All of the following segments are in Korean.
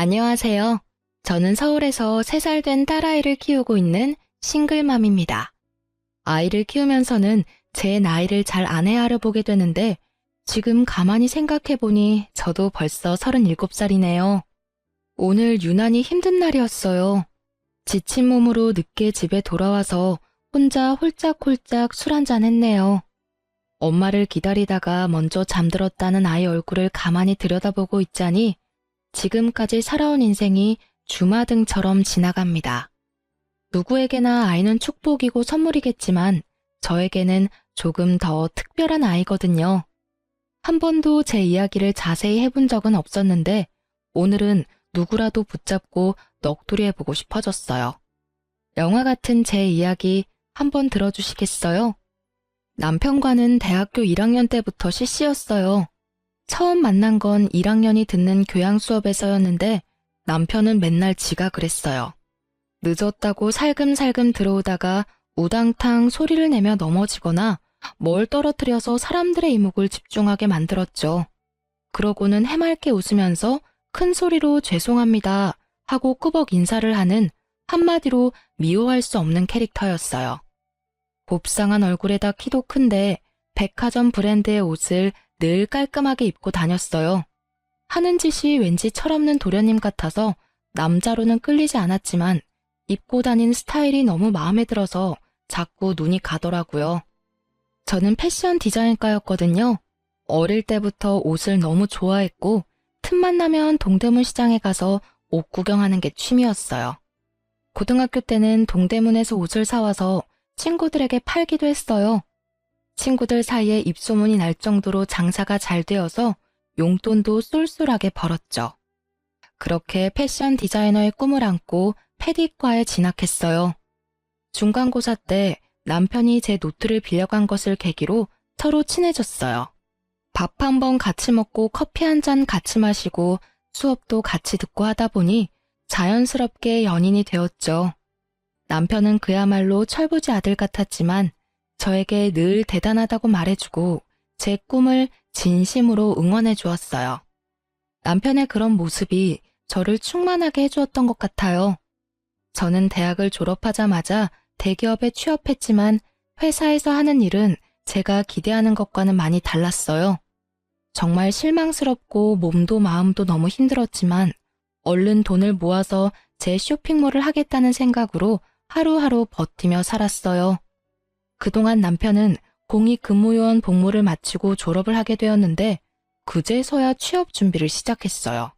안녕하세요. 저는 서울에서 3살 된 딸아이를 키우고 있는 싱글맘입니다. 아이를 키우면서는 제 나이를 잘 안 헤아려보게 되는데 지금 가만히 생각해보니 저도 벌써 37살이네요. 오늘 유난히 힘든 날이었어요. 지친 몸으로 늦게 집에 돌아와서 혼자 홀짝홀짝 술 한잔 했네요. 엄마를 기다리다가 먼저 잠들었다는 아이 얼굴을 가만히 들여다보고 있자니 지금까지 살아온 인생이 주마등처럼 지나갑니다. 누구에게나 아이는 축복이고 선물이겠지만 저에게는 조금 더 특별한 아이거든요. 한 번도 제 이야기를 자세히 해본 적은 없었는데 오늘은 누구라도 붙잡고 넋두리 해보고 싶어졌어요. 영화 같은 제 이야기 한번 들어주시겠어요? 남편과는 대학교 1학년 때부터 CC였어요. 처음 만난 건 1학년이 듣는 교양 수업에서였는데 남편은 맨날 지가 그랬어요. 늦었다고 살금살금 들어오다가 우당탕 소리를 내며 넘어지거나 뭘 떨어뜨려서 사람들의 이목을 집중하게 만들었죠. 그러고는 해맑게 웃으면서 큰 소리로 죄송합니다 하고 꾸벅 인사를 하는 한마디로 미워할 수 없는 캐릭터였어요. 곱상한 얼굴에다 키도 큰데 백화점 브랜드의 옷을 늘 깔끔하게 입고 다녔어요. 하는 짓이 왠지 철없는 도련님 같아서 남자로는 끌리지 않았지만 입고 다니는 스타일이 너무 마음에 들어서 자꾸 눈이 가더라고요. 저는 패션 디자인과였거든요. 어릴 때부터 옷을 너무 좋아했고 틈만 나면 동대문 시장에 가서 옷 구경하는 게 취미였어요. 고등학교 때는 동대문에서 옷을 사와서 친구들에게 팔기도 했어요. 친구들 사이에 입소문이 날 정도로 장사가 잘 되어서 용돈도 쏠쏠하게 벌었죠. 그렇게 패션 디자이너의 꿈을 안고 패디과에 진학했어요. 중간고사 때 남편이 제 노트를 빌려간 것을 계기로 서로 친해졌어요. 밥 한 번 같이 먹고 커피 한 잔 같이 마시고 수업도 같이 듣고 하다 보니 자연스럽게 연인이 되었죠. 남편은 그야말로 철부지 아들 같았지만 저에게 늘 대단하다고 말해주고 제 꿈을 진심으로 응원해 주었어요. 남편의 그런 모습이 저를 충만하게 해주었던 것 같아요. 저는 대학을 졸업하자마자 대기업에 취업했지만 회사에서 하는 일은 제가 기대하는 것과는 많이 달랐어요. 정말 실망스럽고 몸도 마음도 너무 힘들었지만 얼른 돈을 모아서 제 쇼핑몰을 하겠다는 생각으로 하루하루 버티며 살았어요. 그동안 남편은 공익근무요원 복무를 마치고 졸업을 하게 되었는데 그제서야 취업 준비를 시작했어요.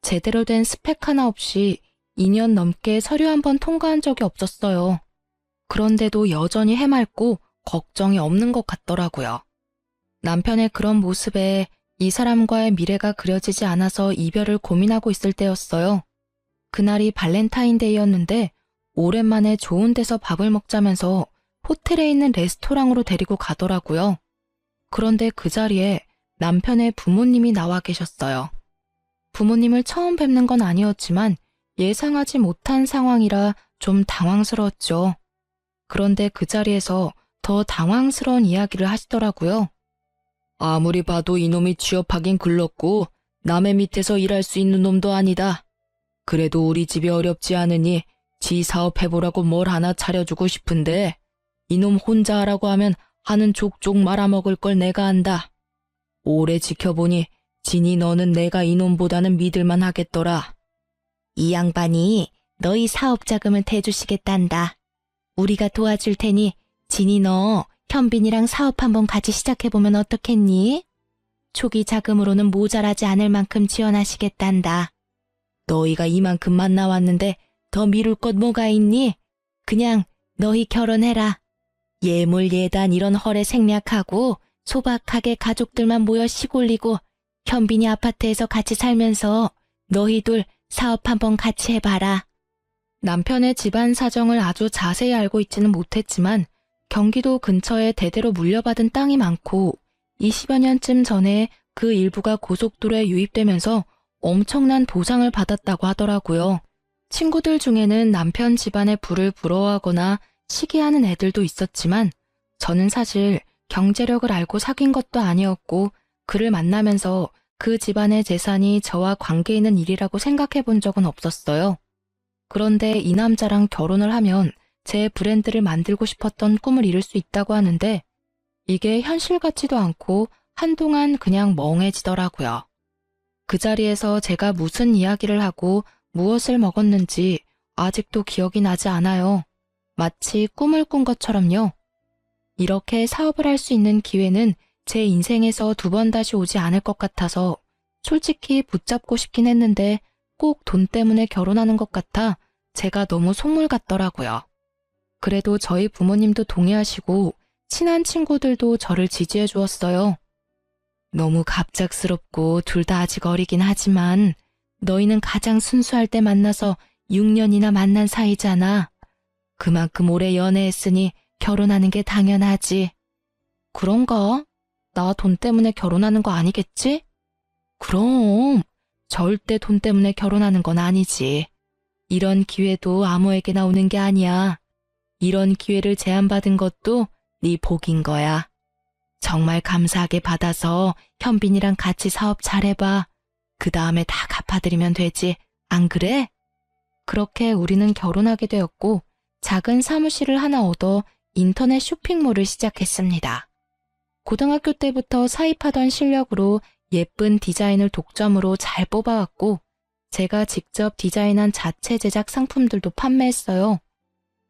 제대로 된 스펙 하나 없이 2년 넘게 서류 한 번 통과한 적이 없었어요. 그런데도 여전히 해맑고 걱정이 없는 것 같더라고요. 남편의 그런 모습에 이 사람과의 미래가 그려지지 않아서 이별을 고민하고 있을 때였어요. 그날이 발렌타인데이였는데 오랜만에 좋은 데서 밥을 먹자면서 호텔에 있는 레스토랑으로 데리고 가더라고요. 그런데 그 자리에 남편의 부모님이 나와 계셨어요. 부모님을 처음 뵙는 건 아니었지만 예상하지 못한 상황이라 좀 당황스러웠죠. 그런데 그 자리에서 더 당황스러운 이야기를 하시더라고요. 아무리 봐도 이놈이 취업하긴 글렀고 남의 밑에서 일할 수 있는 놈도 아니다. 그래도 우리 집이 어렵지 않으니 지 사업해보라고 뭘 하나 차려주고 싶은데 이놈 혼자 하라고 하면 하는 족족 말아먹을 걸 내가 안다. 오래 지켜보니 진이 너는 내가 이놈보다는 믿을만 하겠더라. 이 양반이 너희 사업 자금을 대주시겠단다. 우리가 도와줄 테니 진이 너 현빈이랑 사업 한번 같이 시작해보면 어떻겠니? 초기 자금으로는 모자라지 않을 만큼 지원하시겠단다. 너희가 이만큼만 나왔는데 더 미룰 것 뭐가 있니? 그냥 너희 결혼해라. 예물 예단 이런 헐에 생략하고 소박하게 가족들만 모여 시골리고 현빈이 아파트에서 같이 살면서 너희 둘 사업 한번 같이 해봐라. 남편의 집안 사정을 아주 자세히 알고 있지는 못했지만 경기도 근처에 대대로 물려받은 땅이 많고 20여 년쯤 전에 그 일부가 고속도로에 유입되면서 엄청난 보상을 받았다고 하더라고요. 친구들 중에는 남편 집안의 부를 부러워하거나 시기하는 애들도 있었지만 저는 사실 경제력을 알고 사귄 것도 아니었고 그를 만나면서 그 집안의 재산이 저와 관계 있는 일이라고 생각해 본 적은 없었어요. 그런데 이 남자랑 결혼을 하면 제 브랜드를 만들고 싶었던 꿈을 이룰 수 있다고 하는데 이게 현실 같지도 않고 한동안 그냥 멍해지더라고요. 그 자리에서 제가 무슨 이야기를 하고 무엇을 먹었는지 아직도 기억이 나지 않아요. 마치 꿈을 꾼 것처럼요. 이렇게 사업을 할 수 있는 기회는 제 인생에서 두 번 다시 오지 않을 것 같아서 솔직히 붙잡고 싶긴 했는데 꼭 돈 때문에 결혼하는 것 같아 제가 너무 속물 같더라고요. 그래도 저희 부모님도 동의하시고 친한 친구들도 저를 지지해 주었어요. 너무 갑작스럽고 둘 다 아직 어리긴 하지만 너희는 가장 순수할 때 만나서 6년이나 만난 사이잖아. 그만큼 오래 연애했으니 결혼하는 게 당연하지. 그런가? 나 돈 때문에 결혼하는 거 아니겠지? 그럼 절대 돈 때문에 결혼하는 건 아니지. 이런 기회도 아무에게나 오는 게 아니야. 이런 기회를 제안받은 것도 네 복인 거야. 정말 감사하게 받아서 현빈이랑 같이 사업 잘해봐. 그 다음에 다 갚아드리면 되지. 안 그래? 그렇게 우리는 결혼하게 되었고 작은 사무실을 하나 얻어 인터넷 쇼핑몰을 시작했습니다. 고등학교 때부터 사입하던 실력으로 예쁜 디자인을 독점으로 잘 뽑아왔고 제가 직접 디자인한 자체 제작 상품들도 판매했어요.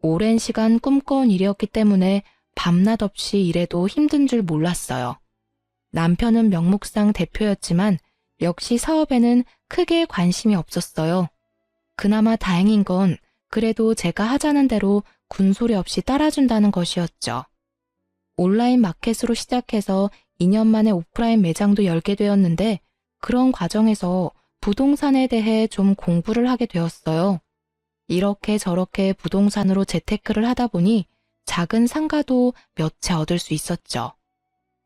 오랜 시간 꿈꿔온 일이었기 때문에 밤낮 없이 일해도 힘든 줄 몰랐어요. 남편은 명목상 대표였지만 역시 사업에는 크게 관심이 없었어요. 그나마 다행인 건 그래도 제가 하자는 대로 군소리 없이 따라준다는 것이었죠. 온라인 마켓으로 시작해서 2년 만에 오프라인 매장도 열게 되었는데 그런 과정에서 부동산에 대해 좀 공부를 하게 되었어요. 이렇게 저렇게 부동산으로 재테크를 하다 보니 작은 상가도 몇 채 얻을 수 있었죠.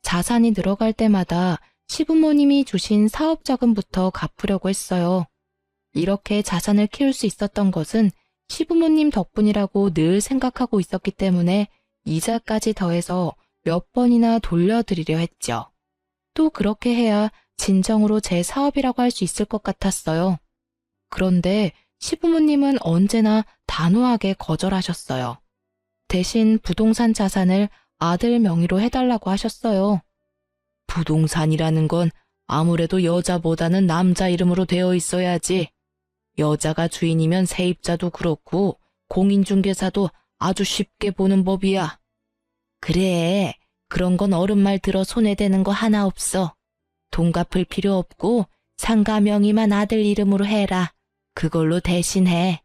자산이 늘어갈 때마다 시부모님이 주신 사업 자금부터 갚으려고 했어요. 이렇게 자산을 키울 수 있었던 것은 시부모님 덕분이라고 늘 생각하고 있었기 때문에 이자까지 더해서 몇 번이나 돌려드리려 했죠. 또 그렇게 해야 진정으로 제 사업이라고 할 수 있을 것 같았어요. 그런데 시부모님은 언제나 단호하게 거절하셨어요. 대신 부동산 자산을 아들 명의로 해달라고 하셨어요. 부동산이라는 건 아무래도 여자보다는 남자 이름으로 되어 있어야지. 여자가 주인이면 세입자도 그렇고 공인중개사도 아주 쉽게 보는 법이야. 그래, 그런 건 어른 말 들어 손에 대는 거 하나 없어. 돈 갚을 필요 없고 상가 명의만 아들 이름으로 해라. 그걸로 대신해.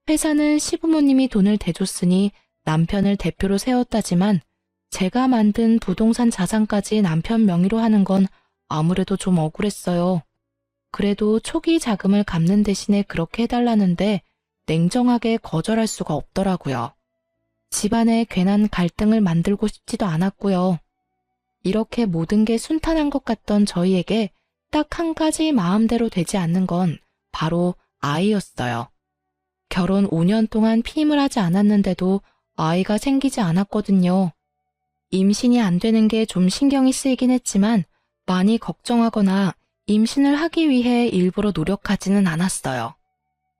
회사는 시부모님이 돈을 대줬으니 남편을 대표로 세웠다지만 제가 만든 부동산 자산까지 남편 명의로 하는 건 아무래도 좀 억울했어요. 그래도 초기 자금을 갚는 대신에 그렇게 해달라는데 냉정하게 거절할 수가 없더라고요. 집안에 괜한 갈등을 만들고 싶지도 않았고요. 이렇게 모든 게 순탄한 것 같던 저희에게 딱 한 가지 마음대로 되지 않는 건 바로 아이였어요. 결혼 5년 동안 피임을 하지 않았는데도 아이가 생기지 않았거든요. 임신이 안 되는 게 좀 신경이 쓰이긴 했지만 많이 걱정하거나 임신을 하기 위해 일부러 노력하지는 않았어요.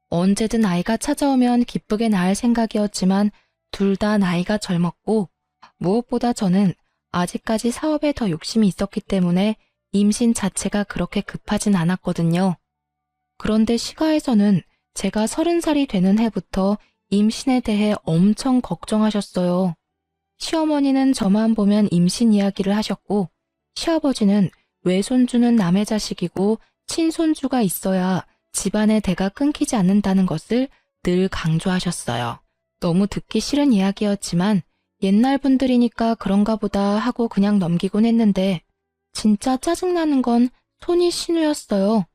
언제든 아이가 찾아오면 기쁘게 낳을 생각이었지만 둘 다 나이가 젊었고 무엇보다 저는 아직까지 사업에 더 욕심이 있었기 때문에 임신 자체가 그렇게 급하진 않았거든요. 그런데 시가에서는 제가 30살이 되는 해부터 임신에 대해 엄청 걱정하셨어요. 시어머니는 저만 보면 임신 이야기를 하셨고 시아버지는 외손주는 남의 자식이고 친손주가 있어야 집안의 대가 끊기지 않는다는 것을 늘 강조하셨어요. 너무 듣기 싫은 이야기였지만 옛날 분들이니까 그런가 보다 하고 그냥 넘기곤 했는데 진짜 짜증나는 건 손이 신우였어요.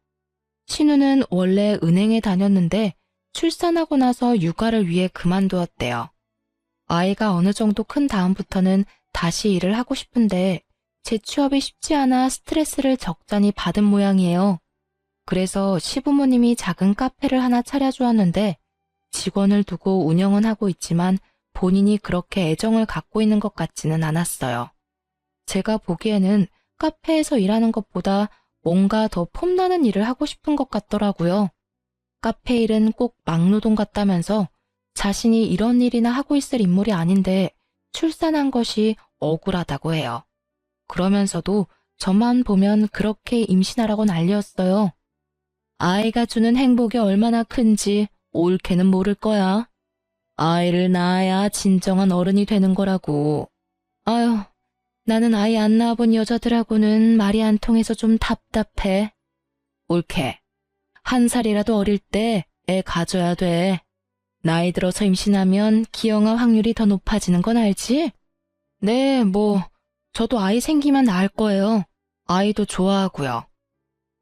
신우는 원래 은행에 다녔는데 출산하고 나서 육아를 위해 그만두었대요. 아이가 어느 정도 큰 다음부터는 다시 일을 하고 싶은데 재취업이 쉽지 않아 스트레스를 적잖이 받은 모양이에요. 그래서 시부모님이 작은 카페를 하나 차려주었는데 직원을 두고 운영은 하고 있지만 본인이 그렇게 애정을 갖고 있는 것 같지는 않았어요. 제가 보기에는 카페에서 일하는 것보다 뭔가 더 폼나는 일을 하고 싶은 것 같더라고요. 카페 일은 꼭 막노동 같다면서 자신이 이런 일이나 하고 있을 인물이 아닌데 출산한 것이 억울하다고 해요. 그러면서도 저만 보면 그렇게 임신하라고 난리였어요. 아이가 주는 행복이 얼마나 큰지 올케는 모를 거야. 아이를 낳아야 진정한 어른이 되는 거라고. 아유, 나는 아이 안 낳아본 여자들하고는 말이 안 통해서 좀 답답해. 올케, 1살이라도 어릴 때 애 가져야 돼. 나이 들어서 임신하면 기형아 확률이 더 높아지는 건 알지? 네, 저도 아이 생기면 낳을 거예요. 아이도 좋아하고요.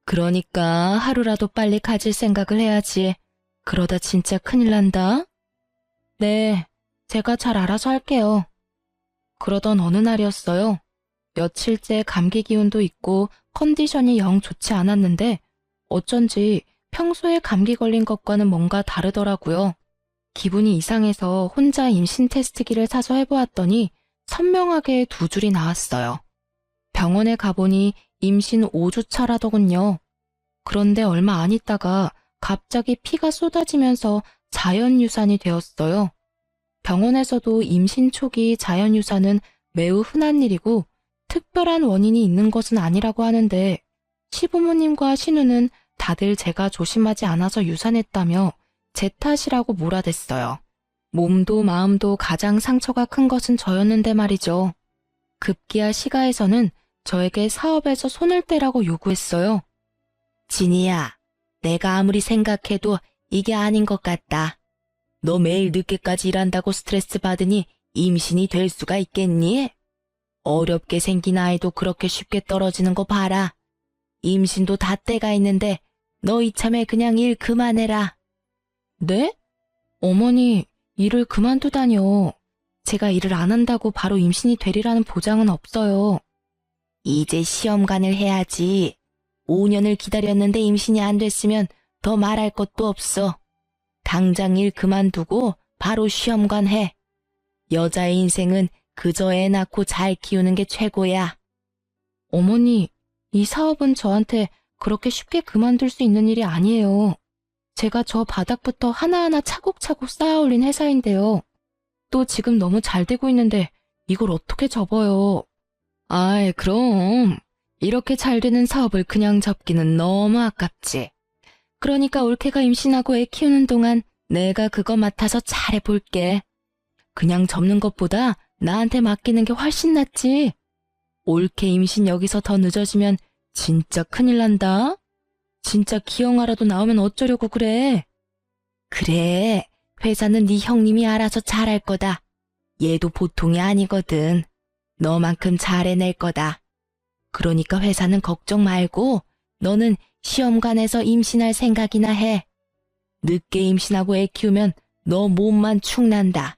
그러니까 하루라도 빨리 가질 생각을 해야지. 그러다 진짜 큰일 난다. 네, 제가 잘 알아서 할게요. 그러던 어느 날이었어요. 며칠째 감기 기운도 있고 컨디션이 영 좋지 않았는데 어쩐지 평소에 감기 걸린 것과는 뭔가 다르더라고요. 기분이 이상해서 혼자 임신 테스트기를 사서 해보았더니 선명하게 2줄이 나왔어요. 병원에 가보니 임신 5주 차라더군요. 그런데 얼마 안 있다가 갑자기 피가 쏟아지면서 자연유산이 되었어요. 병원에서도 임신 초기 자연유산은 매우 흔한 일이고 특별한 원인이 있는 것은 아니라고 하는데 시부모님과 신우는 다들 제가 조심하지 않아서 유산했다며 제 탓이라고 몰아댔어요. 몸도 마음도 가장 상처가 큰 것은 저였는데 말이죠. 급기야 시가에서는 저에게 사업에서 손을 떼라고 요구했어요. 진이야, 내가 아무리 생각해도 이게 아닌 것 같다. 너 매일 늦게까지 일한다고 스트레스 받으니 임신이 될 수가 있겠니? 어렵게 생긴 아이도 그렇게 쉽게 떨어지는 거 봐라. 임신도 다 때가 있는데 너 이참에 그냥 일 그만해라. 네? 어머니, 일을 그만두다뇨. 제가 일을 안 한다고 바로 임신이 되리라는 보장은 없어요. 이제 시험관을 해야지. 5년을 기다렸는데 임신이 안 됐으면 더 말할 것도 없어. 당장 일 그만두고 바로 시험관 해. 여자의 인생은 그저 애 낳고 잘 키우는 게 최고야. 어머니, 이 사업은 저한테 그렇게 쉽게 그만둘 수 있는 일이 아니에요. 제가 저 바닥부터 하나하나 차곡차곡 쌓아올린 회사인데요. 또 지금 너무 잘 되고 있는데 이걸 어떻게 접어요? 아이, 그럼 이렇게 잘 되는 사업을 그냥 접기는 너무 아깝지. 그러니까 올케가 임신하고 애 키우는 동안 내가 그거 맡아서 잘해볼게. 그냥 접는 것보다 나한테 맡기는 게 훨씬 낫지. 올케 임신 여기서 더 늦어지면 진짜 큰일 난다. 진짜 기형아라도 나오면 어쩌려고 그래. 그래, 회사는 네 형님이 알아서 잘할 거다. 얘도 보통이 아니거든. 너만큼 잘해낼 거다. 그러니까 회사는 걱정 말고 너는 시험관에서 임신할 생각이나 해. 늦게 임신하고 애 키우면 너 몸만 축난다.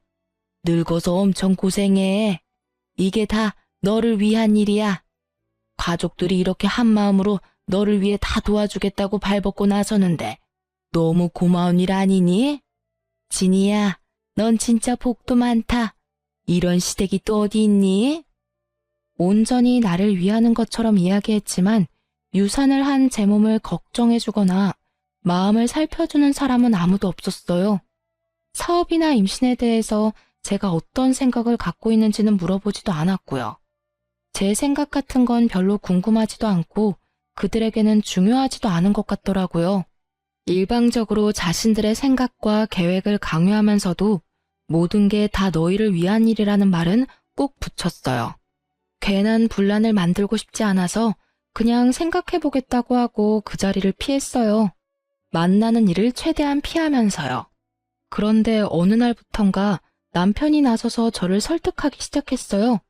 늙어서 엄청 고생해. 이게 다 너를 위한 일이야. 가족들이 이렇게 한마음으로 너를 위해 다 도와주겠다고 발벗고 나서는데 너무 고마운 일 아니니? 진이야, 넌 진짜 복도 많다. 이런 시댁이 또 어디 있니? 온전히 나를 위하는 것처럼 이야기했지만 유산을 한 제 몸을 걱정해주거나 마음을 살펴주는 사람은 아무도 없었어요. 사업이나 임신에 대해서 제가 어떤 생각을 갖고 있는지는 물어보지도 않았고요. 제 생각 같은 건 별로 궁금하지도 않고 그들에게는 중요하지도 않은 것 같더라고요. 일방적으로 자신들의 생각과 계획을 강요하면서도 모든 게 다 너희를 위한 일이라는 말은 꼭 붙였어요. 괜한 분란을 만들고 싶지 않아서 그냥 생각해보겠다고 하고 그 자리를 피했어요. 만나는 일을 최대한 피하면서요. 그런데 어느 날부턴가 남편이 나서서 저를 설득하기 시작했어요.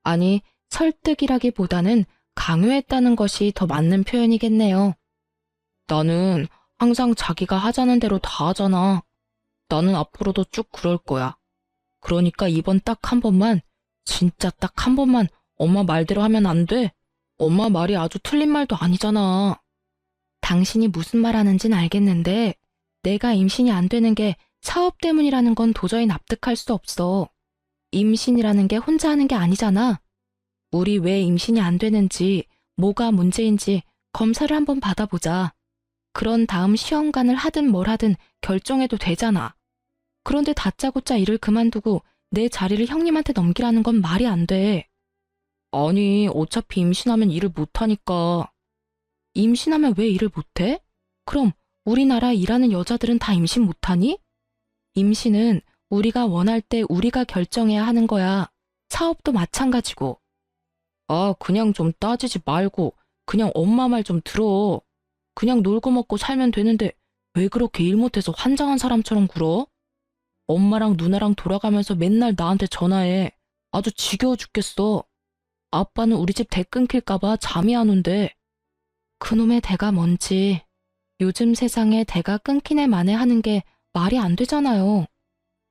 아니, 설득이라기보다는 강요했다는 것이 더 맞는 표현이겠네요. 나는 항상 자기가 하자는 대로 다 하잖아. 나는 앞으로도 쭉 그럴 거야. 그러니까 이번 딱 한 번만, 진짜 딱 한 번만 엄마 말대로 하면 안 돼? 엄마 말이 아주 틀린 말도 아니잖아. 당신이 무슨 말 하는진 알겠는데 내가 임신이 안 되는 게 사업 때문이라는 건 도저히 납득할 수 없어. 임신이라는 게 혼자 하는 게 아니잖아. 우리 왜 임신이 안 되는지, 뭐가 문제인지 검사를 한번 받아보자. 그런 다음 시험관을 하든 뭘 하든 결정해도 되잖아. 그런데 다짜고짜 일을 그만두고 내 자리를 형님한테 넘기라는 건 말이 안 돼. 아니, 어차피 임신하면 일을 못하니까. 임신하면 왜 일을 못해? 그럼 우리나라 일하는 여자들은 다 임신 못하니? 임신은 우리가 원할 때 우리가 결정해야 하는 거야. 사업도 마찬가지고. 아, 그냥 좀 따지지 말고 그냥 엄마 말 좀 들어. 그냥 놀고 먹고 살면 되는데 왜 그렇게 일 못해서 환장한 사람처럼 굴어? 엄마랑 누나랑 돌아가면서 맨날 나한테 전화해. 아주 지겨워 죽겠어. 아빠는 우리 집 대 끊길까봐 잠이 안 온대. 그놈의 대가 뭔지. 요즘 세상에 대가 끊기네 마네 하는 게 말이 안 되잖아요.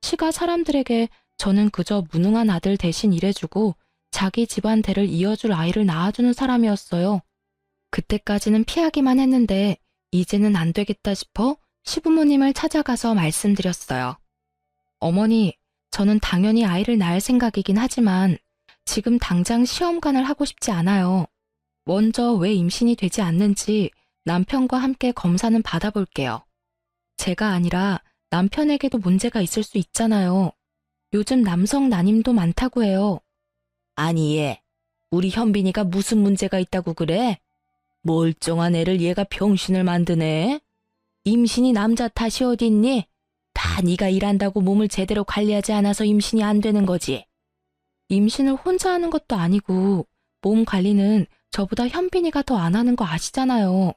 시가 사람들에게 저는 그저 무능한 아들 대신 일해주고 자기 집안 대를 이어줄 아이를 낳아주는 사람이었어요. 그때까지는 피하기만 했는데 이제는 안 되겠다 싶어 시부모님을 찾아가서 말씀드렸어요. 어머니, 저는 당연히 아이를 낳을 생각이긴 하지만 지금 당장 시험관을 하고 싶지 않아요. 먼저 왜 임신이 되지 않는지 남편과 함께 검사는 받아볼게요. 제가 아니라 남편에게도 문제가 있을 수 있잖아요. 요즘 남성 난임도 많다고 해요. 아니 얘, 우리 현빈이가 무슨 문제가 있다고 그래? 멀쩡한 애를 얘가 병신을 만드네. 임신이 남자 탓이 어딨니? 다 네가 일한다고 몸을 제대로 관리하지 않아서 임신이 안 되는 거지. 임신을 혼자 하는 것도 아니고 몸 관리는 저보다 현빈이가 더 안 하는 거 아시잖아요.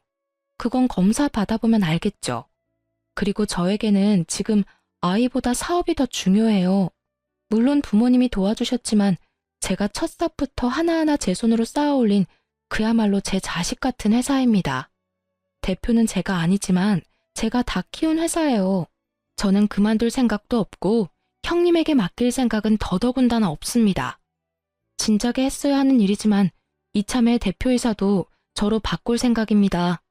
그건 검사 받아보면 알겠죠. 그리고 저에게는 지금 아이보다 사업이 더 중요해요. 물론 부모님이 도와주셨지만 제가 첫 삽부터 하나하나 제 손으로 쌓아올린 그야말로 제 자식 같은 회사입니다. 대표는 제가 아니지만 제가 다 키운 회사예요. 저는 그만둘 생각도 없고 형님에게 맡길 생각은 더더군다나 없습니다. 진작에 했어야 하는 일이지만 이참에 대표이사도 저로 바꿀 생각입니다.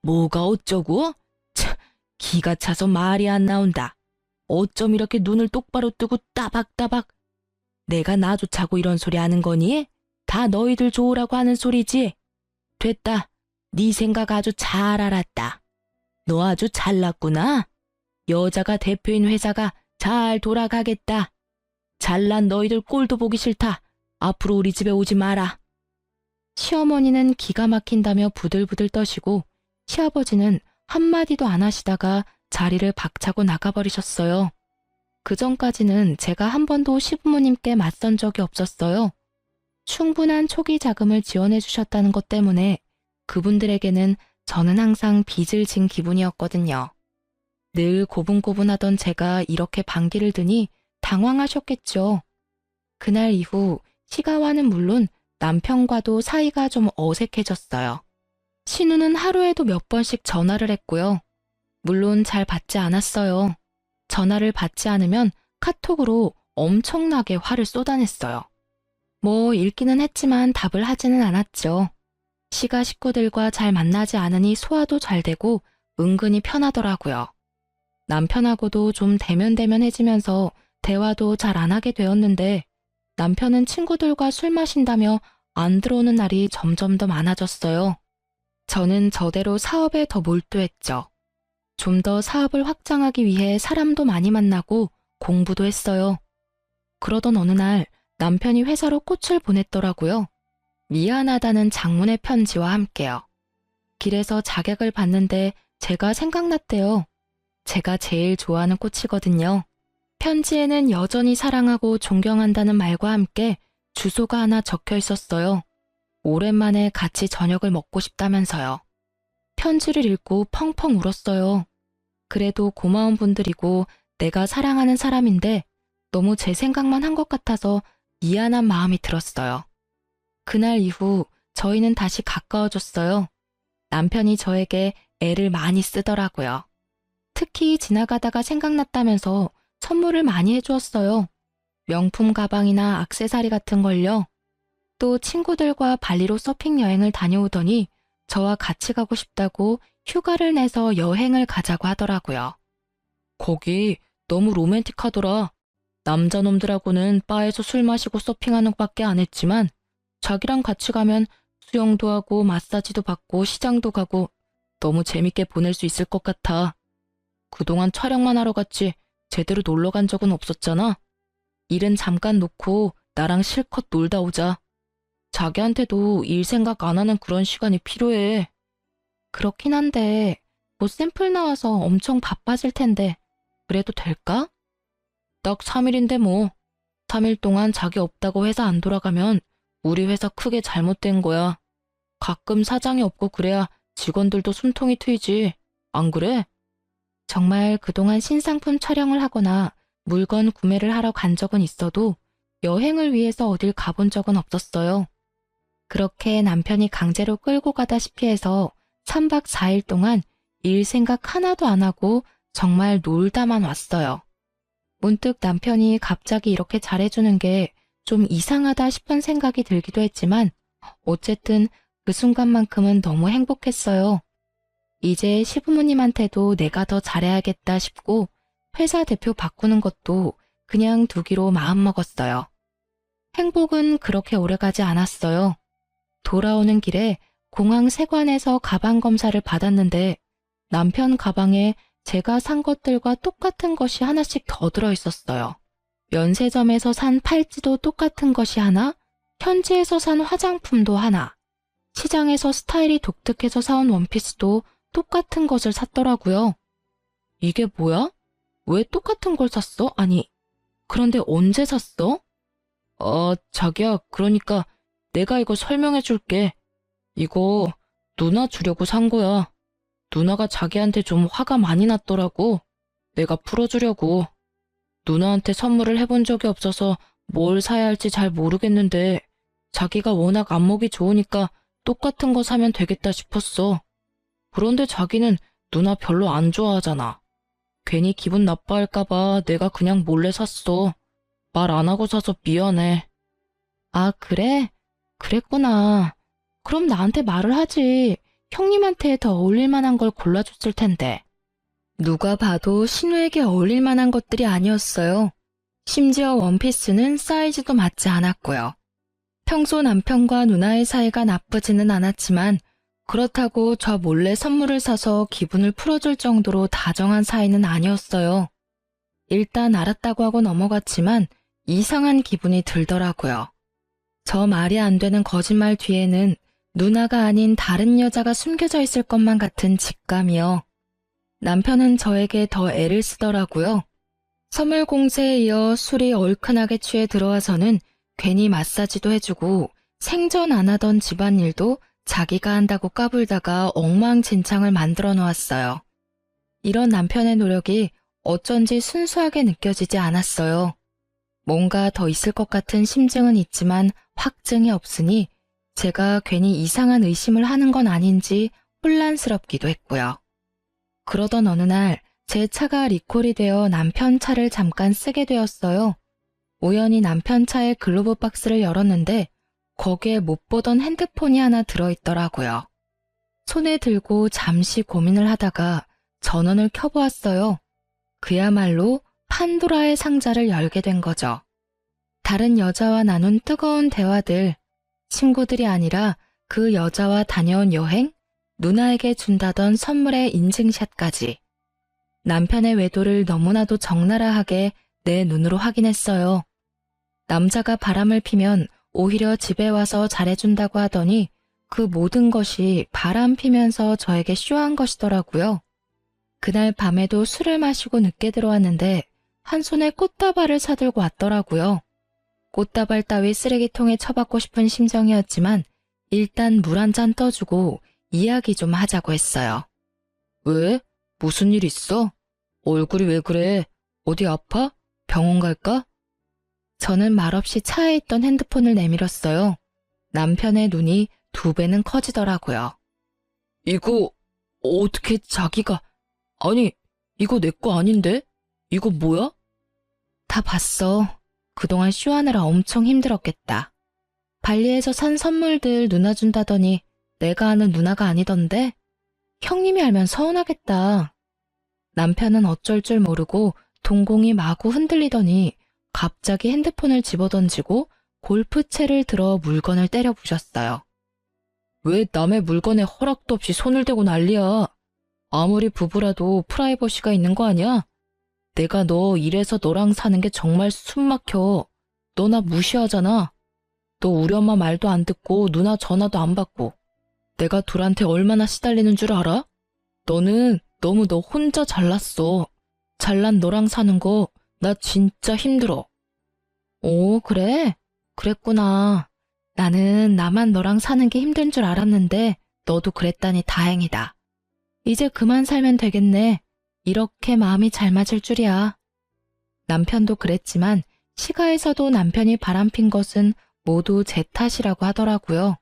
뭐가 어쩌고? 참, 기가 차서 말이 안 나온다. 어쩜 이렇게 눈을 똑바로 뜨고 따박따박. 내가 나조차고 이런 소리 하는 거니? 다 너희들 좋으라고 하는 소리지? 됐다. 네 생각 아주 잘 알았다. 너 아주 잘났구나. 여자가 대표인 회사가 잘 돌아가겠다. 잘난 너희들 꼴도 보기 싫다. 앞으로 우리 집에 오지 마라. 시어머니는 기가 막힌다며 부들부들 떠시고 시아버지는 한마디도 안 하시다가 자리를 박차고 나가버리셨어요. 그전까지는 제가 한 번도 시부모님께 맞선 적이 없었어요. 충분한 초기 자금을 지원해 주셨다는 것 때문에 그분들에게는 저는 항상 빚을 진 기분이었거든요. 늘 고분고분하던 제가 이렇게 반기를 드니 당황하셨겠죠. 그날 이후 시가와는 물론 남편과도 사이가 좀 어색해졌어요. 신우는 하루에도 몇 번씩 전화를 했고요. 물론 잘 받지 않았어요. 전화를 받지 않으면 카톡으로 엄청나게 화를 쏟아냈어요. 뭐 읽기는 했지만 답을 하지는 않았죠. 시가 식구들과 잘 만나지 않으니 소화도 잘 되고 은근히 편하더라고요. 남편하고도 좀 대면대면해지면서 대화도 잘 안 하게 되었는데 남편은 친구들과 술 마신다며 안 들어오는 날이 점점 더 많아졌어요. 저는 저대로 사업에 더 몰두했죠. 좀 더 사업을 확장하기 위해 사람도 많이 만나고 공부도 했어요. 그러던 어느 날 남편이 회사로 꽃을 보냈더라고요. 미안하다는 장문의 편지와 함께요. 길에서 자객을 봤는데 제가 생각났대요. 제가 제일 좋아하는 꽃이거든요. 편지에는 여전히 사랑하고 존경한다는 말과 함께 주소가 하나 적혀 있었어요. 오랜만에 같이 저녁을 먹고 싶다면서요. 편지를 읽고 펑펑 울었어요. 그래도 고마운 분들이고 내가 사랑하는 사람인데 너무 제 생각만 한 것 같아서 미안한 마음이 들었어요. 그날 이후 저희는 다시 가까워졌어요. 남편이 저에게 애를 많이 쓰더라고요. 특히 지나가다가 생각났다면서 선물을 많이 해주었어요. 명품 가방이나 액세서리 같은 걸요. 또 친구들과 발리로 서핑 여행을 다녀오더니 저와 같이 가고 싶다고 휴가를 내서 여행을 가자고 하더라고요. 거기 너무 로맨틱하더라. 남자놈들하고는 바에서 술 마시고 서핑하는 것밖에 안 했지만 자기랑 같이 가면 수영도 하고 마사지도 받고 시장도 가고 너무 재밌게 보낼 수 있을 것 같아. 그동안 촬영만 하러 갔지 제대로 놀러 간 적은 없었잖아. 일은 잠깐 놓고 나랑 실컷 놀다 오자. 자기한테도 일 생각 안 하는 그런 시간이 필요해. 그렇긴 한데 곧 샘플 나와서 엄청 바빠질 텐데 그래도 될까? 딱 3일인데 뭐. 3일 동안 자기 없다고 회사 안 돌아가면 우리 회사 크게 잘못된 거야. 가끔 사장이 없고 그래야 직원들도 숨통이 트이지. 안 그래? 정말 그동안 신상품 촬영을 하거나 물건 구매를 하러 간 적은 있어도 여행을 위해서 어딜 가본 적은 없었어요. 그렇게 남편이 강제로 끌고 가다시피 해서 3박 4일 동안 일 생각 하나도 안 하고 정말 놀다만 왔어요. 문득 남편이 갑자기 이렇게 잘해주는 게 좀 이상하다 싶은 생각이 들기도 했지만 어쨌든 그 순간만큼은 너무 행복했어요. 이제 시부모님한테도 내가 더 잘해야겠다 싶고 회사 대표 바꾸는 것도 그냥 두기로 마음먹었어요. 행복은 그렇게 오래가지 않았어요. 돌아오는 길에 공항 세관에서 가방 검사를 받았는데 남편 가방에 제가 산 것들과 똑같은 것이 하나씩 더 들어있었어요. 면세점에서 산 팔찌도 똑같은 것이 하나, 현지에서 산 화장품도 하나, 시장에서 스타일이 독특해서 사온 원피스도 똑같은 것을 샀더라고요. 이게 뭐야? 왜 똑같은 걸 샀어? 아니, 그런데 언제 샀어? 자기야, 그러니까 내가 이거 설명해 줄게. 이거 누나 주려고 산 거야. 누나가 자기한테 좀 화가 많이 났더라고. 내가 풀어주려고. 누나한테 선물을 해본 적이 없어서 뭘 사야 할지 잘 모르겠는데 자기가 워낙 안목이 좋으니까 똑같은 거 사면 되겠다 싶었어. 그런데 자기는 누나 별로 안 좋아하잖아. 괜히 기분 나빠할까봐 내가 그냥 몰래 샀어. 말 안 하고 사서 미안해. 아, 그래? 그랬구나. 그럼 나한테 말을 하지. 형님한테 더 어울릴 만한 걸 골라줬을 텐데. 누가 봐도 신우에게 어울릴 만한 것들이 아니었어요. 심지어 원피스는 사이즈도 맞지 않았고요. 평소 남편과 누나의 사이가 나쁘지는 않았지만 그렇다고 저 몰래 선물을 사서 기분을 풀어줄 정도로 다정한 사이는 아니었어요. 일단 알았다고 하고 넘어갔지만 이상한 기분이 들더라고요. 저 말이 안 되는 거짓말 뒤에는 누나가 아닌 다른 여자가 숨겨져 있을 것만 같은 직감이요. 남편은 저에게 더 애를 쓰더라고요. 선물 공세에 이어 술이 얼큰하게 취해 들어와서는 괜히 마사지도 해주고 생전 안 하던 집안일도 자기가 한다고 까불다가 엉망진창을 만들어 놓았어요. 이런 남편의 노력이 어쩐지 순수하게 느껴지지 않았어요. 뭔가 더 있을 것 같은 심증은 있지만 확증이 없으니 제가 괜히 이상한 의심을 하는 건 아닌지 혼란스럽기도 했고요. 그러던 어느 날 제 차가 리콜이 되어 남편 차를 잠깐 쓰게 되었어요. 우연히 남편 차의 글로브 박스를 열었는데 거기에 못 보던 핸드폰이 하나 들어있더라고요. 손에 들고 잠시 고민을 하다가 전원을 켜보았어요. 그야말로 판도라의 상자를 열게 된 거죠. 다른 여자와 나눈 뜨거운 대화들, 친구들이 아니라 그 여자와 다녀온 여행, 누나에게 준다던 선물의 인증샷까지. 남편의 외도를 너무나도 적나라하게 내 눈으로 확인했어요. 남자가 바람을 피면 오히려 집에 와서 잘해준다고 하더니 그 모든 것이 바람 피면서 저에게 쇼한 것이더라고요. 그날 밤에도 술을 마시고 늦게 들어왔는데 한 손에 꽃다발을 사들고 왔더라고요. 꽃다발 따위 쓰레기통에 처박고 싶은 심정이었지만 일단 물 한 잔 떠주고 이야기 좀 하자고 했어요. 왜? 무슨 일 있어? 얼굴이 왜 그래? 어디 아파? 병원 갈까? 저는 말없이 차에 있던 핸드폰을 내밀었어요. 남편의 눈이 2배는 커지더라고요. 이거 어떻게 자기가... 아니, 이거 내 거 아닌데? 이거 뭐야? 다 봤어. 그동안 쇼하느라 엄청 힘들었겠다. 발리에서 산 선물들 누나 준다더니 내가 아는 누나가 아니던데? 형님이 알면 서운하겠다. 남편은 어쩔 줄 모르고 동공이 마구 흔들리더니 갑자기 핸드폰을 집어던지고 골프채를 들어 물건을 때려 부셨어요. 왜 남의 물건에 허락도 없이 손을 대고 난리야? 아무리 부부라도 프라이버시가 있는 거 아니야? 내가 너 이래서 너랑 사는 게 정말 숨 막혀. 너 나 무시하잖아. 너 우리 엄마 말도 안 듣고 누나 전화도 안 받고. 내가 둘한테 얼마나 시달리는 줄 알아? 너는 너무 너 혼자 잘났어. 잘난 너랑 사는 거 나 진짜 힘들어. 오, 그래? 그랬구나. 나는 나만 너랑 사는 게 힘든 줄 알았는데 너도 그랬다니 다행이다. 이제 그만 살면 되겠네. 이렇게 마음이 잘 맞을 줄이야. 남편도 그랬지만 시가에서도 남편이 바람핀 것은 모두 제 탓이라고 하더라고요.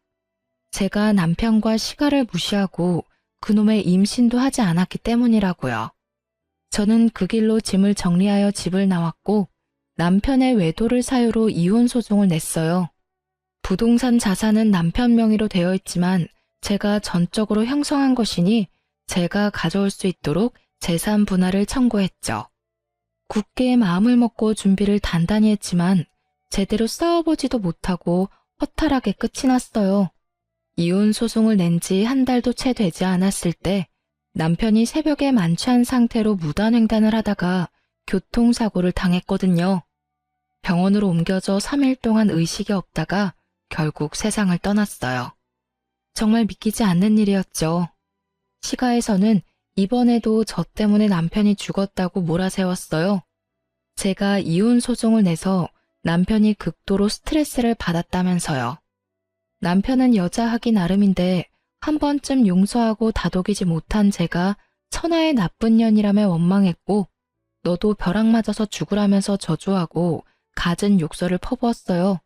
제가 남편과 시가를 무시하고 그놈의 임신도 하지 않았기 때문이라고요. 저는 그 길로 짐을 정리하여 집을 나왔고 남편의 외도를 사유로 이혼 소송을 냈어요. 부동산 자산은 남편 명의로 되어 있지만 제가 전적으로 형성한 것이니 제가 가져올 수 있도록 재산 분할을 청구했죠. 굳게 마음을 먹고 준비를 단단히 했지만 제대로 싸워보지도 못하고 허탈하게 끝이 났어요. 이혼 소송을 낸 지 한 달도 채 되지 않았을 때 남편이 새벽에 만취한 상태로 무단횡단을 하다가 교통사고를 당했거든요. 병원으로 옮겨져 3일 동안 의식이 없다가 결국 세상을 떠났어요. 정말 믿기지 않는 일이었죠. 시가에서는 이번에도 저 때문에 남편이 죽었다고 몰아세웠어요. 제가 이혼 소송을 내서 남편이 극도로 스트레스를 받았다면서요. 남편은 여자하기 나름인데 한 번쯤 용서하고 다독이지 못한 제가 천하의 나쁜 년이라며 원망했고 너도 벼락 맞아서 죽으라면서 저주하고 갖은 욕설을 퍼부었어요.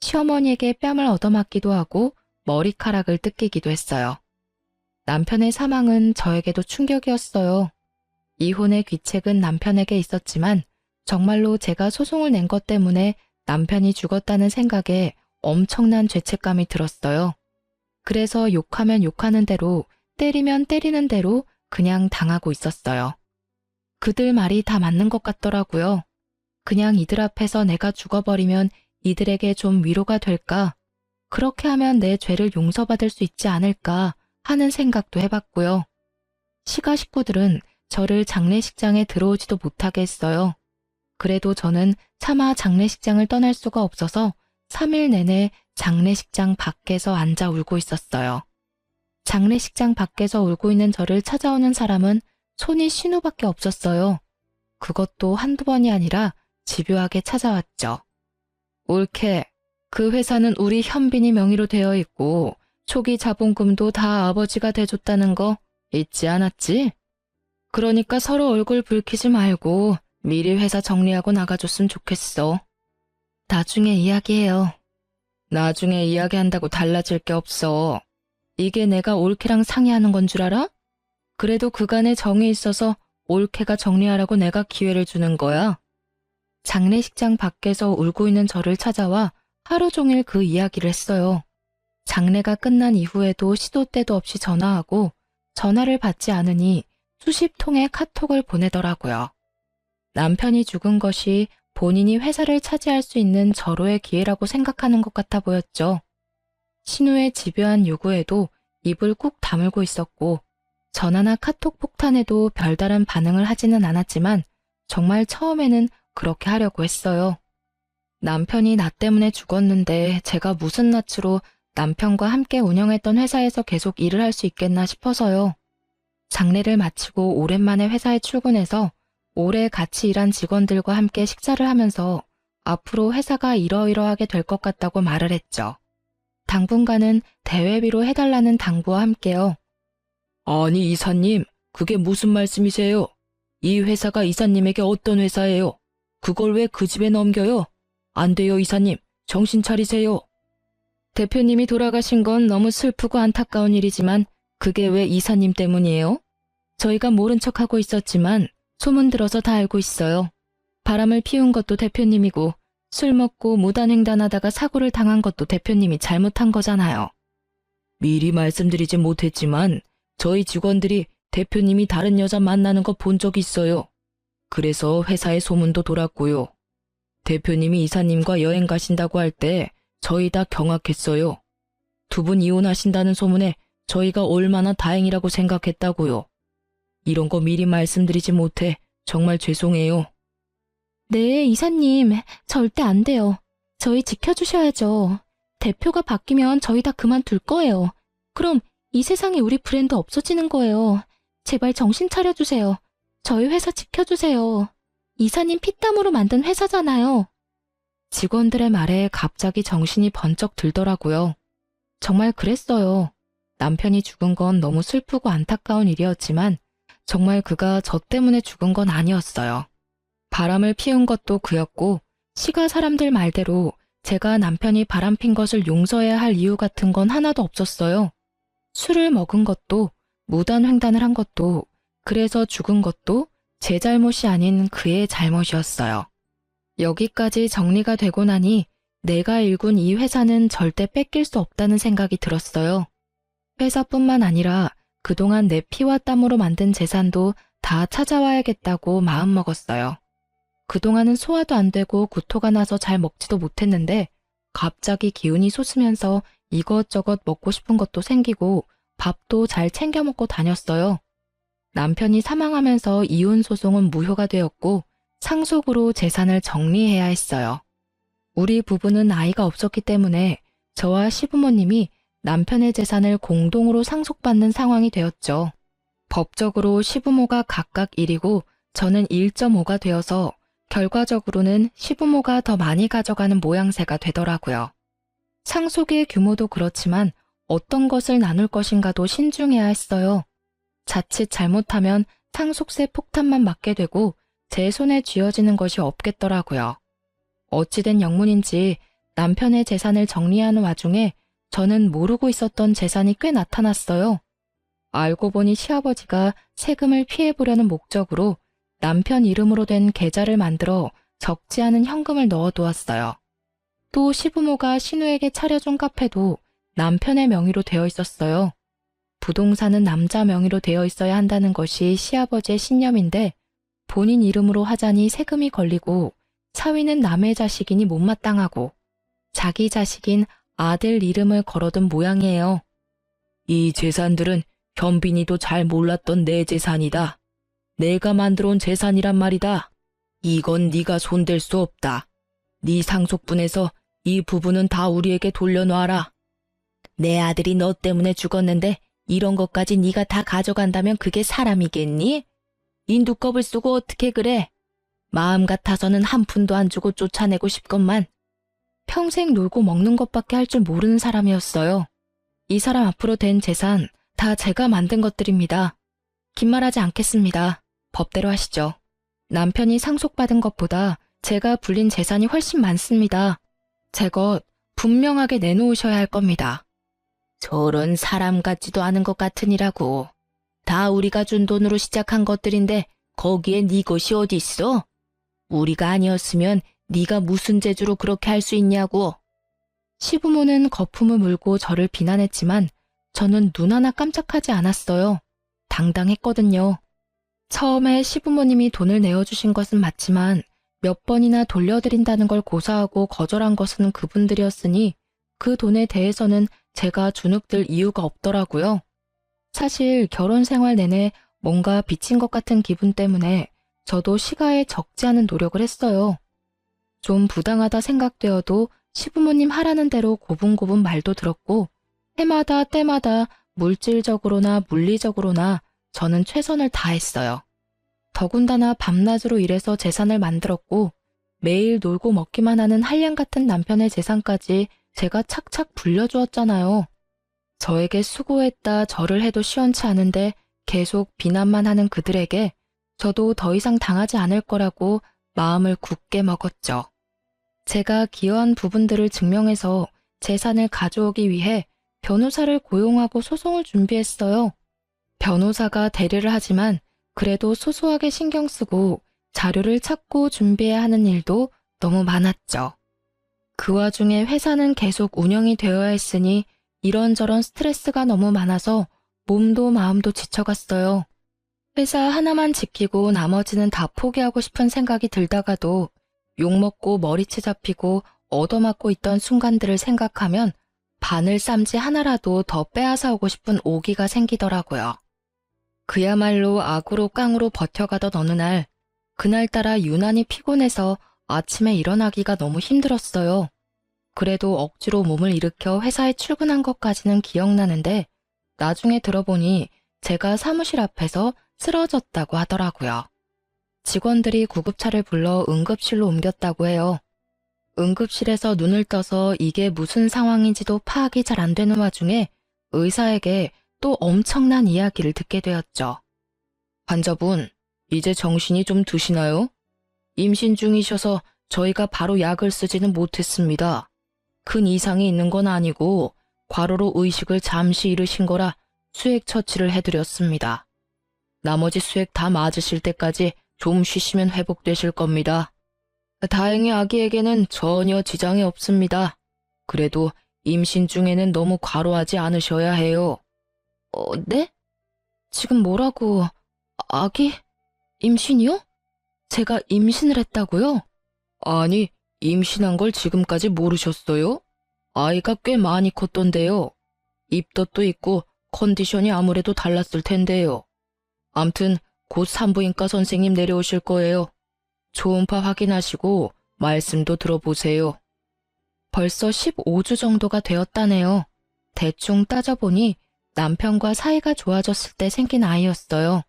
시어머니에게 뺨을 얻어맞기도 하고 머리카락을 뜯기기도 했어요. 남편의 사망은 저에게도 충격이었어요. 이혼의 귀책은 남편에게 있었지만 정말로 제가 소송을 낸 것 때문에 남편이 죽었다는 생각에 엄청난 죄책감이 들었어요. 그래서 욕하면 욕하는 대로, 때리면 때리는 대로 그냥 당하고 있었어요. 그들 말이 다 맞는 것 같더라고요. 그냥 이들 앞에서 내가 죽어버리면 이들에게 좀 위로가 될까? 그렇게 하면 내 죄를 용서받을 수 있지 않을까 하는 생각도 해봤고요. 시가 식구들은 저를 장례식장에 들어오지도 못하게 했어요. 그래도 저는 차마 장례식장을 떠날 수가 없어서 3일 내내 장례식장 밖에서 앉아 울고 있었어요. 장례식장 밖에서 울고 있는 저를 찾아오는 사람은 손이 신우밖에 없었어요. 그것도 한두 번이 아니라 집요하게 찾아왔죠. 옳게, 그 회사는 우리 현빈이 명의로 되어 있고 초기 자본금도 다 아버지가 대줬다는 거 잊지 않았지? 그러니까 서로 얼굴 붉히지 말고 미리 회사 정리하고 나가줬으면 좋겠어. 나중에 이야기해요. 나중에 이야기한다고 달라질 게 없어. 이게 내가 올케랑 상의하는 건 줄 알아? 그래도 그간에 정이 있어서 올케가 정리하라고 내가 기회를 주는 거야. 장례식장 밖에서 울고 있는 저를 찾아와 하루 종일 그 이야기를 했어요. 장례가 끝난 이후에도 시도 때도 없이 전화하고 전화를 받지 않으니 수십 통의 카톡을 보내더라고요. 남편이 죽은 것이 본인이 회사를 차지할 수 있는 절호의 기회라고 생각하는 것 같아 보였죠. 신우의 집요한 요구에도 입을 꾹 다물고 있었고 전화나 카톡 폭탄에도 별다른 반응을 하지는 않았지만 정말 처음에는 그렇게 하려고 했어요. 남편이 나 때문에 죽었는데 제가 무슨 낯으로 남편과 함께 운영했던 회사에서 계속 일을 할 수 있겠나 싶어서요. 장례를 마치고 오랜만에 회사에 출근해서 오래 같이 일한 직원들과 함께 식사를 하면서 앞으로 회사가 이러이러하게 될 것 같다고 말을 했죠. 당분간은 대회비로 해달라는 당부와 함께요. 아니 이사님, 그게 무슨 말씀이세요? 이 회사가 이사님에게 어떤 회사예요? 그걸 왜 그 집에 넘겨요? 안 돼요 이사님, 정신 차리세요. 대표님이 돌아가신 건 너무 슬프고 안타까운 일이지만 그게 왜 이사님 때문이에요? 저희가 모른 척하고 있었지만 소문 들어서 다 알고 있어요. 바람을 피운 것도 대표님이고 술 먹고 무단횡단하다가 사고를 당한 것도 대표님이 잘못한 거잖아요. 미리 말씀드리지 못했지만 저희 직원들이 대표님이 다른 여자 만나는 거 본 적 있어요. 그래서 회사에 소문도 돌았고요. 대표님이 이사님과 여행 가신다고 할 때 저희 다 경악했어요. 두 분 이혼하신다는 소문에 저희가 얼마나 다행이라고 생각했다고요. 이런 거 미리 말씀드리지 못해 정말 죄송해요. 네, 이사님, 절대 안 돼요. 저희 지켜주셔야죠. 대표가 바뀌면 저희 다 그만둘 거예요. 그럼 이 세상에 우리 브랜드 없어지는 거예요. 제발 정신 차려주세요. 저희 회사 지켜주세요. 이사님 피땀으로 만든 회사잖아요. 직원들의 말에 갑자기 정신이 번쩍 들더라고요. 정말 그랬어요. 남편이 죽은 건 너무 슬프고 안타까운 일이었지만 정말 그가 저 때문에 죽은 건 아니었어요. 바람을 피운 것도 그였고 시가 사람들 말대로 제가 남편이 바람핀 것을 용서해야 할 이유 같은 건 하나도 없었어요. 술을 먹은 것도 무단횡단을 한 것도 그래서 죽은 것도 제 잘못이 아닌 그의 잘못이었어요. 여기까지 정리가 되고 나니 내가 일군 이 회사는 절대 뺏길 수 없다는 생각이 들었어요. 회사뿐만 아니라 그동안 내 피와 땀으로 만든 재산도 다 찾아와야겠다고 마음먹었어요. 그동안은 소화도 안 되고 구토가 나서 잘 먹지도 못했는데 갑자기 기운이 솟으면서 이것저것 먹고 싶은 것도 생기고 밥도 잘 챙겨 먹고 다녔어요. 남편이 사망하면서 이혼 소송은 무효가 되었고 상속으로 재산을 정리해야 했어요. 우리 부부는 아이가 없었기 때문에 저와 시부모님이 남편의 재산을 공동으로 상속받는 상황이 되었죠. 법적으로 시부모가 각각 1이고 저는 1.5가 되어서 결과적으로는 시부모가 더 많이 가져가는 모양새가 되더라고요. 상속의 규모도 그렇지만 어떤 것을 나눌 것인가도 신중해야 했어요. 자칫 잘못하면 상속세 폭탄만 맞게 되고 제 손에 쥐어지는 것이 없겠더라고요. 어찌된 영문인지 남편의 재산을 정리하는 와중에 저는 모르고 있었던 재산이 꽤 나타났어요. 알고 보니 시아버지가 세금을 피해보려는 목적으로 남편 이름으로 된 계좌를 만들어 적지 않은 현금을 넣어두었어요. 또 시부모가 신우에게 차려준 카페도 남편의 명의로 되어 있었어요. 부동산은 남자 명의로 되어 있어야 한다는 것이 시아버지의 신념인데 본인 이름으로 하자니 세금이 걸리고 사위는 남의 자식이니 못마땅하고 자기 자식인 아들 이름을 걸어둔 모양이에요. 이 재산들은 현빈이도 잘 몰랐던 내 재산이다. 내가 만들어 온 재산이란 말이다. 이건 네가 손댈 수 없다. 네 상속분에서 이 부분은 다 우리에게 돌려놔라. 내 아들이 너 때문에 죽었는데 이런 것까지 네가 다 가져간다면 그게 사람이겠니? 인두껍을 쓰고 어떻게 그래? 마음 같아서는 한 푼도 안 주고 쫓아내고 싶건만 평생 놀고 먹는 것밖에 할 줄 모르는 사람이었어요. 이 사람 앞으로 된 재산 다 제가 만든 것들입니다. 긴 말하지 않겠습니다. 법대로 하시죠. 남편이 상속받은 것보다 제가 불린 재산이 훨씬 많습니다. 제 것 분명하게 내놓으셔야 할 겁니다. 저런 사람 같지도 않은 것 같으니라고. 다 우리가 준 돈으로 시작한 것들인데 거기에 네 것이 어디 있어? 우리가 아니었으면 네가 무슨 재주로 그렇게 할 수 있냐고. 시부모는 거품을 물고 저를 비난했지만 저는 눈 하나 깜짝하지 않았어요. 당당했거든요. 처음에 시부모님이 돈을 내어주신 것은 맞지만 몇 번이나 돌려드린다는 걸 고사하고 거절한 것은 그분들이었으니 그 돈에 대해서는 제가 주눅들 이유가 없더라고요. 사실 결혼 생활 내내 뭔가 빚진 것 같은 기분 때문에 저도 시가에 적지 않은 노력을 했어요. 좀 부당하다 생각되어도 시부모님 하라는 대로 고분고분 말도 들었고 해마다 때마다 물질적으로나 물리적으로나 저는 최선을 다했어요. 더군다나 밤낮으로 일해서 재산을 만들었고 매일 놀고 먹기만 하는 한량 같은 남편의 재산까지 제가 착착 불려주었잖아요. 저에게 수고했다 절을 해도 시원치 않은데 계속 비난만 하는 그들에게 저도 더 이상 당하지 않을 거라고 마음을 굳게 먹었죠. 제가 기여한 부분들을 증명해서 재산을 가져오기 위해 변호사를 고용하고 소송을 준비했어요. 변호사가 대리를 하지만 그래도 소소하게 신경 쓰고 자료를 찾고 준비해야 하는 일도 너무 많았죠. 그 와중에 회사는 계속 운영이 되어야 했으니 이런저런 스트레스가 너무 많아서 몸도 마음도 지쳐갔어요. 회사 하나만 지키고 나머지는 다 포기하고 싶은 생각이 들다가도 욕먹고 머리채 잡히고 얻어맞고 있던 순간들을 생각하면 바늘 쌈지 하나라도 더 빼앗아 오고 싶은 오기가 생기더라고요. 그야말로 악으로 깡으로 버텨가던 어느 날, 그날따라 유난히 피곤해서 아침에 일어나기가 너무 힘들었어요. 그래도 억지로 몸을 일으켜 회사에 출근한 것까지는 기억나는데 나중에 들어보니 제가 사무실 앞에서 쓰러졌다고 하더라고요. 직원들이 구급차를 불러 응급실로 옮겼다고 해요. 응급실에서 눈을 떠서 이게 무슨 상황인지도 파악이 잘 안 되는 와중에 의사에게 또 엄청난 이야기를 듣게 되었죠. 환자분, 이제 정신이 좀 드시나요? 임신 중이셔서 저희가 바로 약을 쓰지는 못했습니다. 큰 이상이 있는 건 아니고 과로로 의식을 잠시 잃으신 거라 수액 처치를 해드렸습니다. 나머지 수액 다 맞으실 때까지 좀 쉬시면 회복되실 겁니다. 다행히 아기에게는 전혀 지장이 없습니다. 그래도 임신 중에는 너무 과로하지 않으셔야 해요. 네? 지금 뭐라고? 아기? 임신이요? 제가 임신을 했다고요? 아니, 임신한 걸 지금까지 모르셨어요? 아이가 꽤 많이 컸던데요. 입덧도 있고 컨디션이 아무래도 달랐을 텐데요. 암튼 곧 산부인과 선생님 내려오실 거예요. 초음파 확인하시고 말씀도 들어보세요. 벌써 15주 정도가 되었다네요. 대충 따져보니 남편과 사이가 좋아졌을 때 생긴 아이였어요.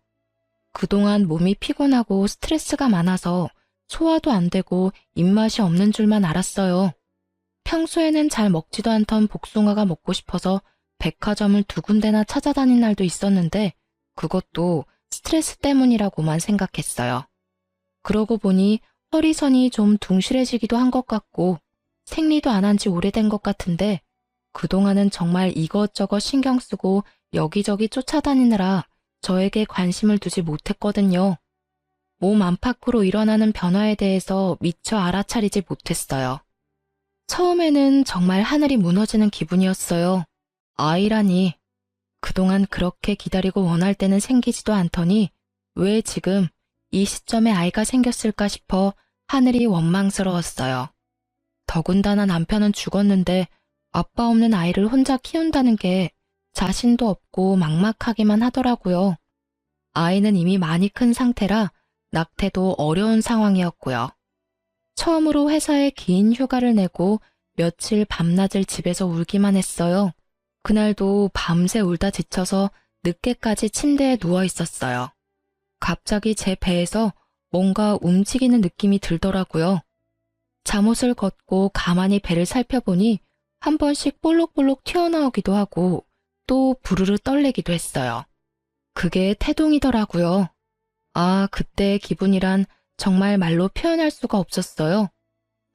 그동안 몸이 피곤하고 스트레스가 많아서 소화도 안 되고 입맛이 없는 줄만 알았어요. 평소에는 잘 먹지도 않던 복숭아가 먹고 싶어서 백화점을 2군데나 찾아다닌 날도 있었는데 그것도 스트레스 때문이라고만 생각했어요. 그러고 보니 허리선이 좀 둥실해지기도 한 것 같고 생리도 안 한 지 오래된 것 같은데 그동안은 정말 이것저것 신경 쓰고 여기저기 쫓아다니느라 저에게 관심을 두지 못했거든요. 몸 안팎으로 일어나는 변화에 대해서 미처 알아차리지 못했어요. 처음에는 정말 하늘이 무너지는 기분이었어요. 아이라니. 그동안 그렇게 기다리고 원할 때는 생기지도 않더니 왜 지금 이 시점에 아이가 생겼을까 싶어 하늘이 원망스러웠어요. 더군다나 남편은 죽었는데 아빠 없는 아이를 혼자 키운다는 게 자신도 없고 막막하기만 하더라고요. 아이는 이미 많이 큰 상태라 낙태도 어려운 상황이었고요. 처음으로 회사에 긴 휴가를 내고 며칠 밤낮을 집에서 울기만 했어요. 그날도 밤새 울다 지쳐서 늦게까지 침대에 누워 있었어요. 갑자기 제 배에서 뭔가 움직이는 느낌이 들더라고요. 잠옷을 걷고 가만히 배를 살펴보니 한 번씩 볼록볼록 튀어나오기도 하고 또 부르르 떨리기도 했어요. 그게 태동이더라고요. 아, 그때의 기분이란 정말 말로 표현할 수가 없었어요.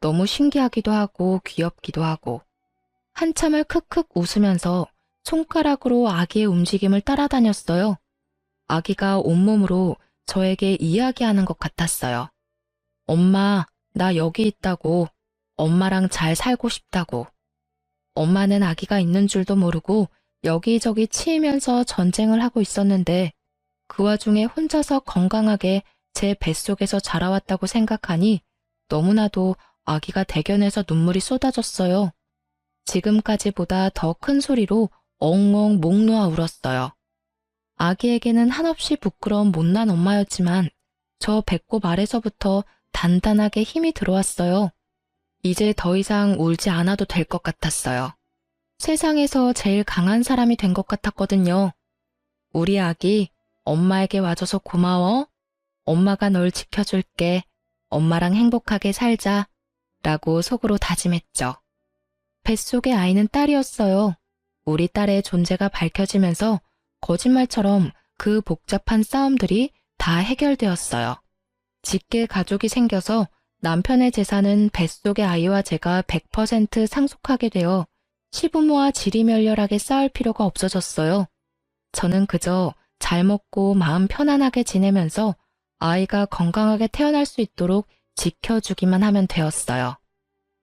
너무 신기하기도 하고 귀엽기도 하고. 한참을 크크 웃으면서 손가락으로 아기의 움직임을 따라다녔어요. 아기가 온몸으로 저에게 이야기하는 것 같았어요. 엄마, 나 여기 있다고. 엄마랑 잘 살고 싶다고. 엄마는 아기가 있는 줄도 모르고 여기저기 치이면서 전쟁을 하고 있었는데 그 와중에 혼자서 건강하게 제 뱃속에서 자라왔다고 생각하니 너무나도 아기가 대견해서 눈물이 쏟아졌어요. 지금까지보다 더 큰 소리로 엉엉 목 놓아 울었어요. 아기에게는 한없이 부끄러운 못난 엄마였지만 저 배꼽 아래서부터 단단하게 힘이 들어왔어요. 이제 더 이상 울지 않아도 될 것 같았어요. 세상에서 제일 강한 사람이 된 것 같았거든요. 우리 아기, 엄마에게 와줘서 고마워. 엄마가 널 지켜줄게. 엄마랑 행복하게 살자. 라고 속으로 다짐했죠. 뱃속의 아이는 딸이었어요. 우리 딸의 존재가 밝혀지면서 거짓말처럼 그 복잡한 싸움들이 다 해결되었어요. 직계 가족이 생겨서 남편의 재산은 뱃속의 아이와 제가 100% 상속하게 되어 시부모와 지리멸렬하게 싸울 필요가 없어졌어요. 저는 그저 잘 먹고 마음 편안하게 지내면서 아이가 건강하게 태어날 수 있도록 지켜주기만 하면 되었어요.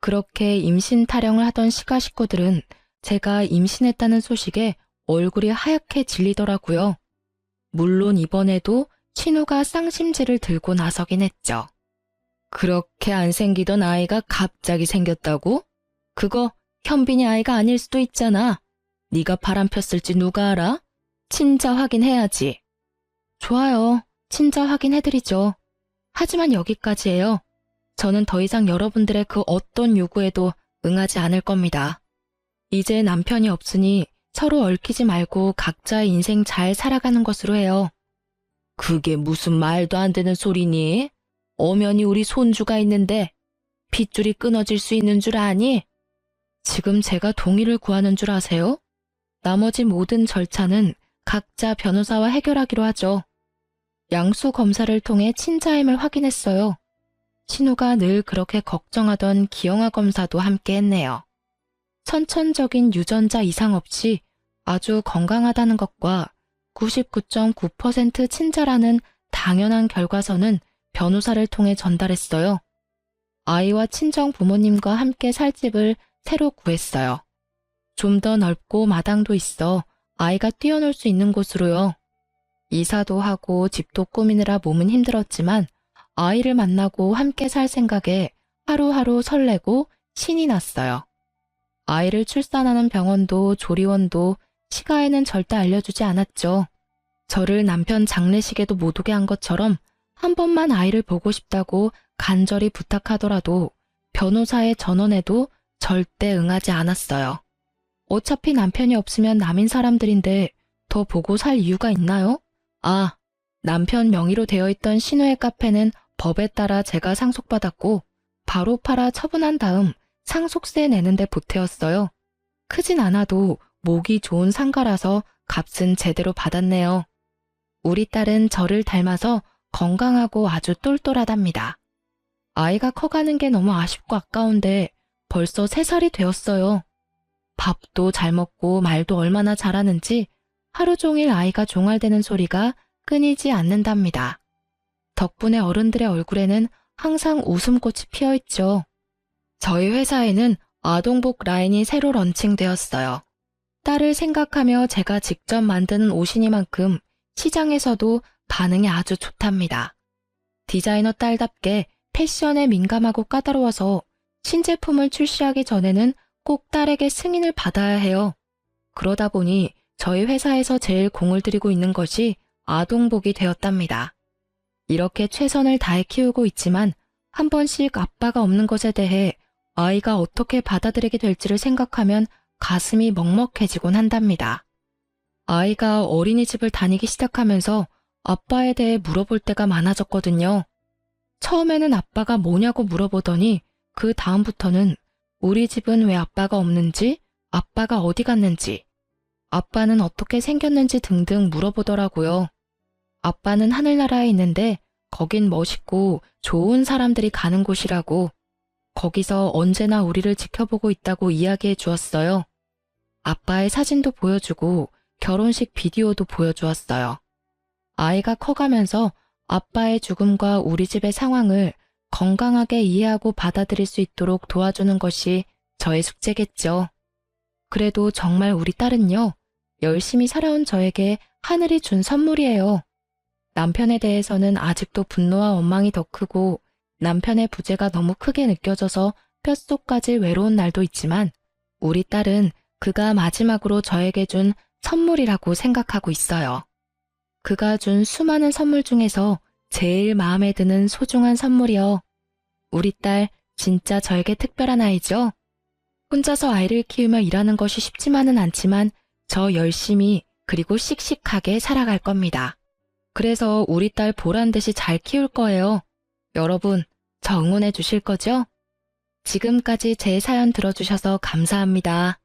그렇게 임신 타령을 하던 시가 식구들은 제가 임신했다는 소식에 얼굴이 하얗게 질리더라고요. 물론 이번에도 신우가 쌍심지를 들고 나서긴 했죠. 그렇게 안 생기던 아이가 갑자기 생겼다고? 그거 현빈이 아이가 아닐 수도 있잖아. 네가 바람 폈을지 누가 알아? 친자 확인해야지. 좋아요. 친자 확인해드리죠. 하지만 여기까지예요. 저는 더 이상 여러분들의 그 어떤 요구에도 응하지 않을 겁니다. 이제 남편이 없으니 서로 얽히지 말고 각자의 인생 잘 살아가는 것으로 해요. 그게 무슨 말도 안 되는 소리니? 엄연히 우리 손주가 있는데 핏줄이 끊어질 수 있는 줄 아니? 지금 제가 동의를 구하는 줄 아세요? 나머지 모든 절차는 각자 변호사와 해결하기로 하죠. 양수 검사를 통해 친자임을 확인했어요. 신우가 늘 그렇게 걱정하던 기영아 검사도 함께 했네요. 선천적인 유전자 이상 없이 아주 건강하다는 것과 99.9% 친자라는 당연한 결과서는 변호사를 통해 전달했어요. 아이와 친정 부모님과 함께 살 집을 새로 구했어요. 좀 더 넓고 마당도 있어 아이가 뛰어놀 수 있는 곳으로요. 이사도 하고 집도 꾸미느라 몸은 힘들었지만 아이를 만나고 함께 살 생각에 하루하루 설레고 신이 났어요. 아이를 출산하는 병원도 조리원도 시가에는 절대 알려주지 않았죠. 저를 남편 장례식에도 못 오게 한 것처럼 한 번만 아이를 보고 싶다고 간절히 부탁하더라도 변호사의 전원에도 절대 응하지 않았어요. 어차피 남편이 없으면 남인 사람들인데 더 보고 살 이유가 있나요? 아, 남편 명의로 되어 있던 신우의 카페는 법에 따라 제가 상속받았고 바로 팔아 처분한 다음 상속세 내는데 보태었어요. 크진 않아도 목이 좋은 상가라서 값은 제대로 받았네요. 우리 딸은 저를 닮아서 건강하고 아주 똘똘하답니다. 아이가 커가는 게 너무 아쉽고 아까운데 벌써 3살이 되었어요. 밥도 잘 먹고 말도 얼마나 잘하는지 하루 종일 아이가 종알대는 소리가 끊이지 않는답니다. 덕분에 어른들의 얼굴에는 항상 웃음꽃이 피어있죠. 저희 회사에는 아동복 라인이 새로 런칭되었어요. 딸을 생각하며 제가 직접 만드는 옷이니만큼 시장에서도 반응이 아주 좋답니다. 디자이너 딸답게 패션에 민감하고 까다로워서 신제품을 출시하기 전에는 꼭 딸에게 승인을 받아야 해요. 그러다 보니 저희 회사에서 제일 공을 들이고 있는 것이 아동복이 되었답니다. 이렇게 최선을 다해 키우고 있지만 한 번씩 아빠가 없는 것에 대해 아이가 어떻게 받아들이게 될지를 생각하면 가슴이 먹먹해지곤 한답니다. 아이가 어린이집을 다니기 시작하면서 아빠에 대해 물어볼 때가 많아졌거든요. 처음에는 아빠가 뭐냐고 물어보더니 그 다음부터는 우리 집은 왜 아빠가 없는지, 아빠가 어디 갔는지, 아빠는 어떻게 생겼는지 등등 물어보더라고요. 아빠는 하늘나라에 있는데 거긴 멋있고 좋은 사람들이 가는 곳이라고, 거기서 언제나 우리를 지켜보고 있다고 이야기해 주었어요. 아빠의 사진도 보여주고 결혼식 비디오도 보여주었어요. 아이가 커가면서 아빠의 죽음과 우리 집의 상황을 건강하게 이해하고 받아들일 수 있도록 도와주는 것이 저의 숙제겠죠. 그래도 정말 우리 딸은요, 열심히 살아온 저에게 하늘이 준 선물이에요. 남편에 대해서는 아직도 분노와 원망이 더 크고 남편의 부재가 너무 크게 느껴져서 뼛속까지 외로운 날도 있지만 우리 딸은 그가 마지막으로 저에게 준 선물이라고 생각하고 있어요. 그가 준 수많은 선물 중에서 제일 마음에 드는 소중한 선물이요. 우리 딸 진짜 저에게 특별한 아이죠? 혼자서 아이를 키우며 일하는 것이 쉽지만은 않지만 저 열심히 그리고 씩씩하게 살아갈 겁니다. 그래서 우리 딸 보란 듯이 잘 키울 거예요. 여러분, 저 응원해 주실 거죠? 지금까지 제 사연 들어주셔서 감사합니다.